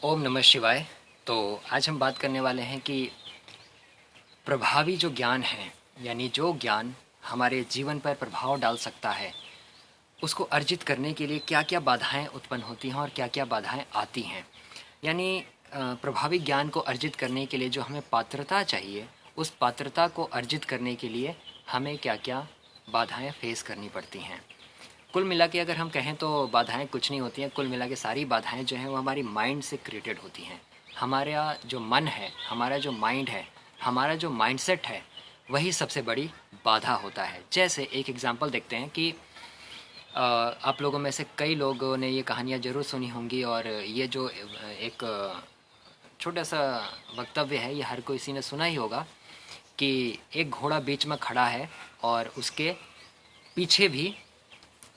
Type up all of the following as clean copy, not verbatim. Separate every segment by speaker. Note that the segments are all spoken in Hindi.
Speaker 1: ओम नमः शिवाय। तो आज हम बात करने वाले हैं कि प्रभावी जो ज्ञान है, यानी जो ज्ञान हमारे जीवन पर प्रभाव डाल सकता है, उसको अर्जित करने के लिए क्या क्या बाधाएं उत्पन्न होती हैं और क्या क्या बाधाएं आती हैं। यानी प्रभावी ज्ञान को अर्जित करने के लिए जो हमें पात्रता चाहिए, उस पात्रता को अर्जित करने के लिए हमें क्या क्या बाधाएं फेस करनी पड़ती हैं। कुल मिला के अगर हम कहें तो बाधाएं कुछ नहीं होती हैं। कुल मिला के सारी बाधाएं जो हैं वो हमारी माइंड से क्रिएटेड होती हैं। हमारा जो मन है, हमारा जो माइंड है, हमारा जो माइंडसेट है, वही सबसे बड़ी बाधा होता है। जैसे एक एग्जांपल देखते हैं कि आप लोगों में से कई लोगों ने ये कहानियाँ ज़रूर सुनी होंगी, और ये जो एक छोटा सा वक्तव्य है, ये हर किसी ने सुना ही होगा कि एक घोड़ा बीच में खड़ा है और उसके पीछे भी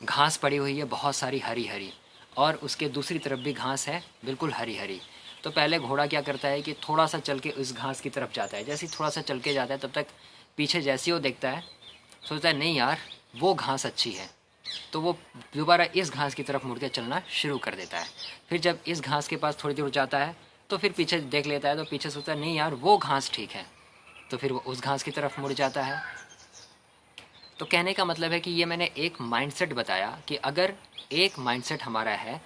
Speaker 1: घास पड़ी हुई है बहुत सारी हरी हरी, और उसके दूसरी तरफ भी घास है बिल्कुल हरी हरी। तो पहले घोड़ा क्या करता है कि थोड़ा सा चल के उस घास की तरफ जाता है। जैसे ही थोड़ा सा चल के जाता है, तब तक पीछे जैसे ही वो देखता है, सोचता है नहीं यार वो घास अच्छी है, तो वो दोबारा इस घास की तरफ मुड़ के चलना शुरू कर देता है। फिर जब इस घास के पास थोड़ी दूर जाता है तो फिर पीछे देख लेता है, तो पीछे सोचता है नहीं यार वो घास ठीक है, तो फिर वो उस घास की तरफ मुड़ जाता है। तो कहने का मतलब है कि ये मैंने एक माइंडसेट बताया कि अगर एक माइंडसेट हमारा है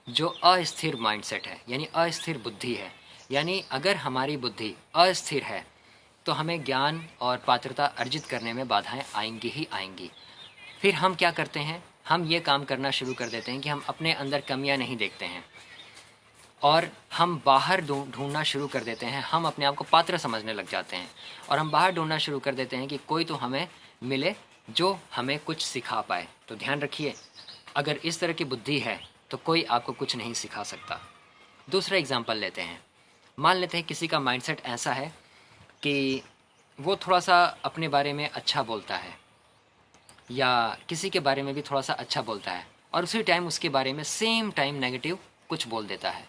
Speaker 1: जो अस्थिर माइंडसेट है, यानी अस्थिर बुद्धि है, यानी अगर हमारी बुद्धि अस्थिर है तो हमें ज्ञान और पात्रता अर्जित करने में बाधाएं आएंगी ही आएंगी। फिर हम क्या करते हैं, हम ये काम करना शुरू कर देते हैं कि हम अपने अंदर कमियां नहीं देखते हैं और हम बाहर ढूंढना शुरू कर देते हैं। हम अपने आप को पात्र समझने लग जाते हैं और हम बाहर ढूंढना शुरू कर देते हैं कि कोई तो हमें मिले जो हमें कुछ सिखा पाए। तो ध्यान रखिए, अगर इस तरह की बुद्धि है तो कोई आपको कुछ नहीं सिखा सकता। दूसरा एग्जाम्पल लेते हैं। मान लेते हैं किसी का माइंडसेट ऐसा है कि वो थोड़ा सा अपने बारे में अच्छा बोलता है या किसी के बारे में भी थोड़ा सा अच्छा बोलता है, और उसी टाइम उसके बारे में सेम टाइम नेगेटिव कुछ बोल देता है।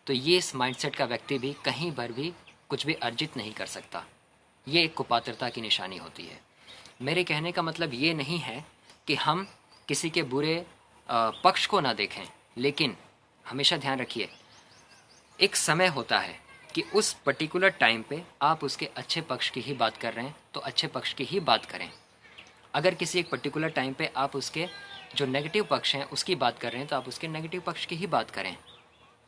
Speaker 1: तो ये इस माइंडसेट का व्यक्ति भी कहीं पर भी कुछ भी अर्जित नहीं कर सकता। ये एक कुपात्रता की निशानी होती है। मेरे कहने का मतलब ये नहीं है कि हम किसी के बुरे पक्ष को ना देखें, लेकिन हमेशा ध्यान रखिए एक समय होता है कि उस पर्टिकुलर टाइम पे आप उसके अच्छे पक्ष की ही बात कर रहे हैं तो अच्छे पक्ष की ही बात करें। अगर किसी एक पर्टिकुलर टाइम पे आप उसके जो नेगेटिव पक्ष हैं उसकी बात कर रहे हैं तो आप उसके नेगेटिव पक्ष की ही बात करें।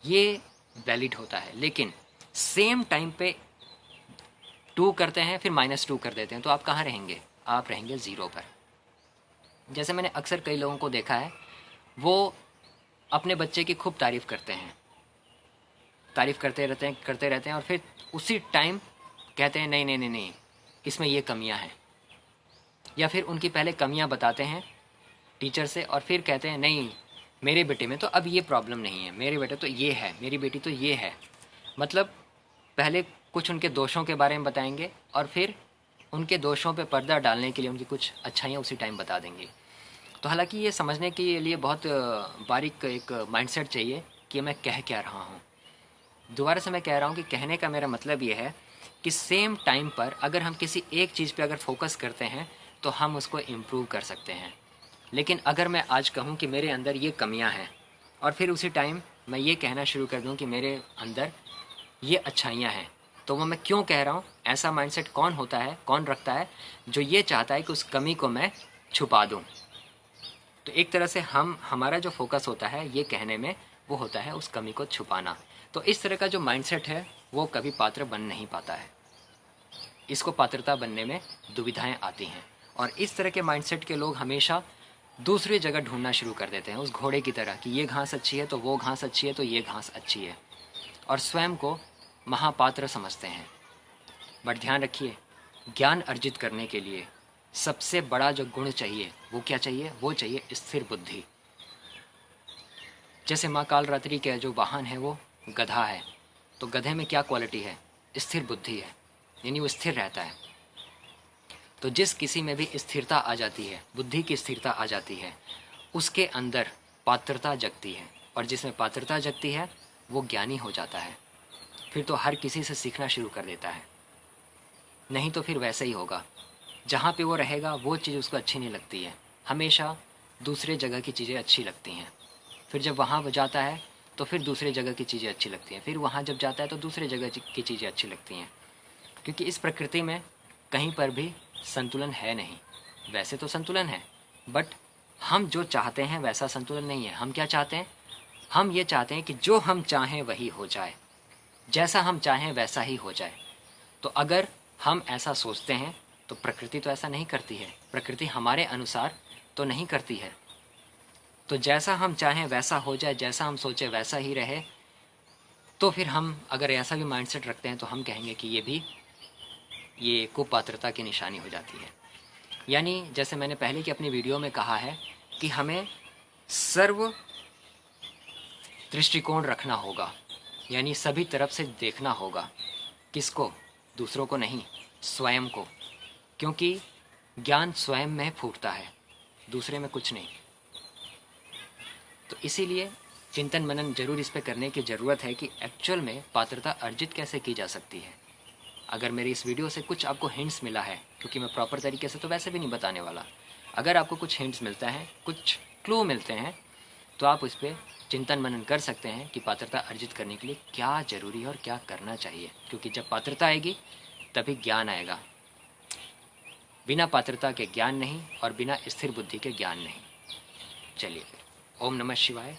Speaker 1: ये वैलिड होता है। लेकिन सेम टाइम पे 2 करते हैं फिर -2 कर देते हैं, तो आप कहाँ रहेंगे? आप रहेंगे 0 पर। जैसे मैंने अक्सर कई लोगों को देखा है, वो अपने बच्चे की खूब तारीफ़ करते हैं, तारीफ़ करते रहते हैं और फिर उसी टाइम कहते हैं नहीं नहीं नहीं नहीं, इसमें ये कमियां हैं। या फिर उनकी पहले कमियां बताते हैं टीचर से और फिर कहते हैं नहीं मेरे बेटे में तो अब ये प्रॉब्लम नहीं है, मेरे बेटे तो ये है, मेरी बेटी तो ये है। मतलब पहले कुछ उनके दोषों के बारे में बताएंगे और फिर उनके दोषों पे पर्दा डालने के लिए उनकी कुछ अच्छाइयाँ उसी टाइम बता देंगे। तो हालांकि ये समझने के लिए बहुत बारीक एक माइंडसेट चाहिए कि मैं कह क्या रहा हूँ। दोबारा से मैं कह रहा हूँ कि कहने का मेरा मतलब ये है कि सेम टाइम पर अगर हम किसी एक चीज़ पे अगर फोकस करते हैं तो हम उसको इम्प्रूव कर सकते हैं। लेकिन अगर मैं आज कहूँ कि मेरे अंदर ये कमियाँ हैं और फिर उसी टाइम मैं ये कहना शुरू कर दूँ कि मेरे अंदर ये अच्छाइयाँ हैं, तो वो मैं क्यों कह रहा हूँ? ऐसा माइंडसेट कौन होता है, कौन रखता है जो ये चाहता है कि उस कमी को मैं छुपा दूँ? तो एक तरह से हमारा जो फोकस होता है ये कहने में, वो होता है उस कमी को छुपाना। तो इस तरह का जो माइंडसेट है वो कभी पात्र बन नहीं पाता है। इसको पात्रता बनने में दुविधाएं आती हैं, और इस तरह के माइंडसेट के लोग हमेशा दूसरी जगह ढूंढना शुरू कर देते हैं, उस घोड़े की तरह कि ये घास अच्छी है तो वो घास अच्छी है तो ये घास अच्छी है, और स्वयं को महापात्र समझते हैं। बट ध्यान रखिए, ज्ञान अर्जित करने के लिए सबसे बड़ा जो गुण चाहिए वो क्या चाहिए? वो चाहिए स्थिर बुद्धि। जैसे माँ कालरात्रि के जो वाहन है वो गधा है, तो गधे में क्या क्वालिटी है? स्थिर बुद्धि है, यानी वो स्थिर रहता है। तो जिस किसी में भी स्थिरता आ जाती है, बुद्धि की स्थिरता आ जाती है, उसके अंदर पात्रता जगती है, और जिसमें पात्रता जगती है वो ज्ञानी हो जाता है। फिर तो हर किसी से सीखना शुरू कर देता है। नहीं तो फिर वैसे ही होगा, जहाँ पे वो रहेगा वो चीज़ उसको अच्छी नहीं लगती है, हमेशा दूसरे जगह की चीज़ें अच्छी लगती हैं। फिर जब वहाँ वो जाता है तो फिर दूसरी जगह की चीज़ें अच्छी लगती हैं, फिर वहाँ जब जाता है तो दूसरी जगह की चीज़ें अच्छी लगती हैं। क्योंकि इस प्रकृति में कहीं पर भी संतुलन है नहीं। वैसे तो संतुलन है, बट हम जो चाहते हैं वैसा संतुलन नहीं है। हम क्या चाहते हैं? हम ये चाहते हैं कि जो हम चाहें वही हो जाए, जैसा हम चाहें वैसा ही हो जाए। तो अगर हम ऐसा सोचते हैं तो प्रकृति तो ऐसा नहीं करती है, प्रकृति हमारे अनुसार तो नहीं करती है। तो जैसा हम चाहें वैसा हो जाए, जैसा हम सोचें वैसा ही रहे, तो फिर हम अगर ऐसा भी माइंडसेट रखते हैं तो हम कहेंगे कि ये कुपात्रता की निशानी हो जाती है। यानी जैसे मैंने पहले की अपनी वीडियो में कहा है कि हमें सर्व दृष्टिकोण रखना होगा, यानी सभी तरफ से देखना होगा। किसको? दूसरों को नहीं, स्वयं को। क्योंकि ज्ञान स्वयं में फूटता है, दूसरे में कुछ नहीं। तो इसीलिए चिंतन मनन जरूर इस पे करने की ज़रूरत है कि एक्चुअल में पात्रता अर्जित कैसे की जा सकती है। अगर मेरी इस वीडियो से कुछ आपको हिंट्स मिला है, क्योंकि मैं प्रॉपर तरीके से तो वैसे भी नहीं बताने वाला, अगर आपको कुछ हिंट्स मिलता है, कुछ क्लू मिलते हैं, तो आप उस पर चिंतन मनन कर सकते हैं कि पात्रता अर्जित करने के लिए क्या ज़रूरी है और क्या करना चाहिए। क्योंकि जब पात्रता आएगी तभी ज्ञान आएगा। बिना पात्रता के ज्ञान नहीं और बिना स्थिर बुद्धि के ज्ञान नहीं। चलिए फिर, ओम नमः शिवाय।